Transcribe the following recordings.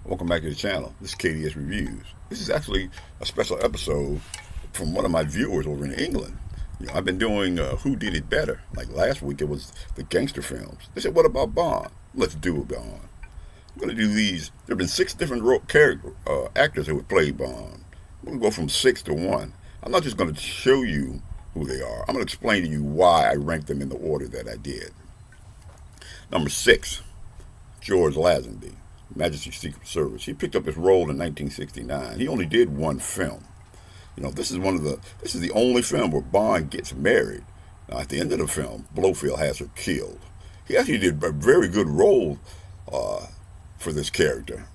Welcome back to the channel. This is KDS Reviews. This is actually a special episode from one of my viewers over in England. I've been doing Who Did It Better. Like last week, it was the gangster films. They said, what about Bond? Let's do a Bond. I'm going to do these. There have been 6 different actors who would play Bond. I'm going to go from 6 to 1. I'm not just going to show you who they are. I'm going to explain to you why I ranked them in the order that I did. Number 6, George Lazenby, Majesty's Secret Service. He picked up his role in 1969. He only did one film. This is the only film where Bond gets married. Now, at the end of the film, Blofeld has her killed. He actually did a very good role for this character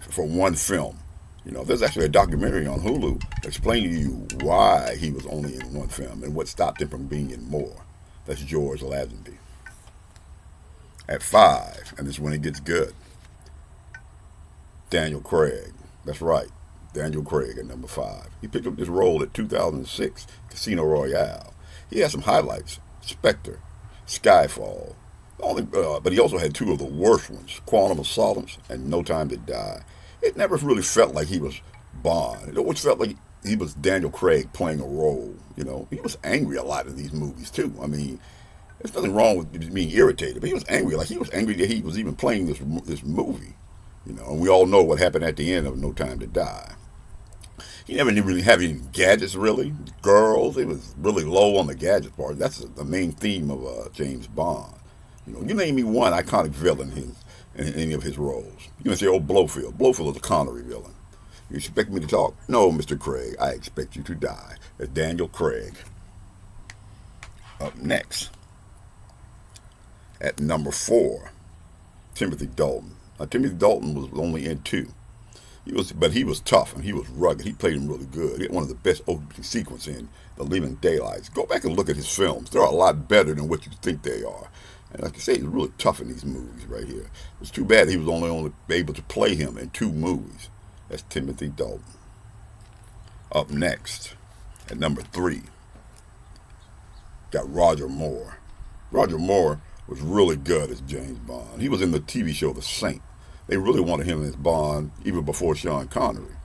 for one film. There's actually a documentary on Hulu explaining to you why he was only in one film and what stopped him from being in more. That's George Lazenby. At 5, and this is when it gets good, Daniel Craig. That's right, Daniel Craig at number 5. He picked up this role at 2006 Casino Royale. He had some highlights: Spectre, Skyfall. But he also had 2 of the worst ones: Quantum of Solace and No Time to Die. It never really felt like he was Bond. It always felt like he was Daniel Craig playing a role. He was angry a lot in these movies too. I mean, there's nothing wrong with being irritated, but he was angry. Like, he was angry that he was even playing this movie. And we all know what happened at the end of No Time to Die. He never really had any gadgets, really. Girls, it was really low on the gadget part. That's the main theme of James Bond. You name me one iconic villain in any of his roles. You can say, oh, Blofeld. Blofeld is a Connery villain. You expect me to talk? No, Mr. Craig, I expect you to die. That's Daniel Craig. Up next, at number 4, Timothy Dalton. Now, Timothy Dalton was only in 2. But he was tough and he was rugged. He played him really good. He had one of the best opening sequences in The Living Daylights. Go back and look at his films. They're a lot better than what you think they are. And like I say, he's really tough in these movies right here. It's too bad he was only able to play him in 2 movies. That's Timothy Dalton. Up next, at number 3, got Roger Moore. Roger Moore was really good as James Bond. He was in the TV show The Saint. They really wanted him as Bond even before Sean Connery.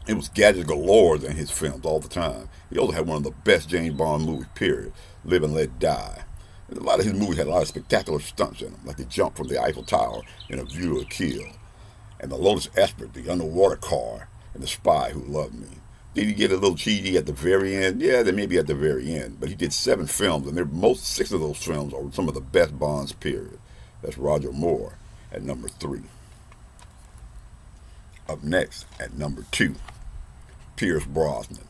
It was gadgets galore in his films all the time. He also had one of the best James Bond movies, period, Live and Let Die. And a lot of his movies had a lot of spectacular stunts in them, like the jump from the Eiffel Tower in A View to a Kill, and the Lotus Esprit, the underwater car, and The Spy Who Loved Me. Did he get a little cheesy at the very end? Yeah, they may be at the very end, but he did 7 films, and 6 of those films are some of the best Bonds, period. That's Roger Moore at number 3. Up next, at number 2, Pierce Brosnan.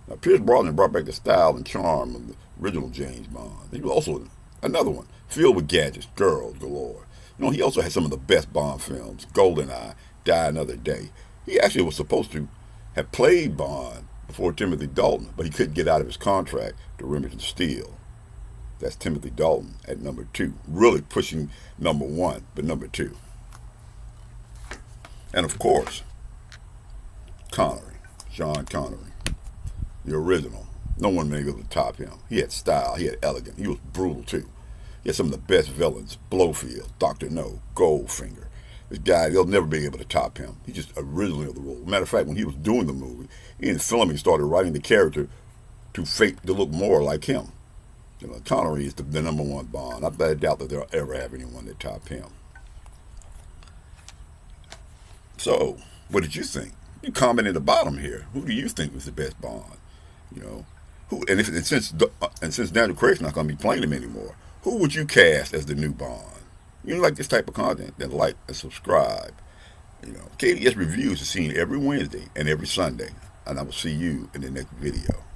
Now, Pierce Brosnan brought back the style and charm of the original James Bond. He was also another one, filled with gadgets, girls galore. He also had some of the best Bond films: GoldenEye, Die Another Day. He actually was supposed to have played Bond before Timothy Dalton, but he couldn't get out of his contract to Remington Steele. That's Timothy Dalton at number 2. Really pushing number 1, but number 2. And of course, Connery, Sean Connery, the original. No one may be able to top him. He had style, he had elegance, he was brutal too. He had some of the best villains: Blofeld, Dr. No, Goldfinger. This guy, they'll never be able to top him. He just originally of the role. Matter of fact, when he was doing the movie, Ian Fleming started writing the character to look more like him. Connery is the number 1 Bond. I doubt that they'll ever have anyone that top him. So, what did you think? You comment in the bottom here. Who do you think was the best Bond? Since Daniel Craig's not going to be playing him anymore, who would you cast as the new Bond? You like this type of content, then like and subscribe. KDS Reviews is seen every Wednesday and every Sunday, and I will see you in the next video.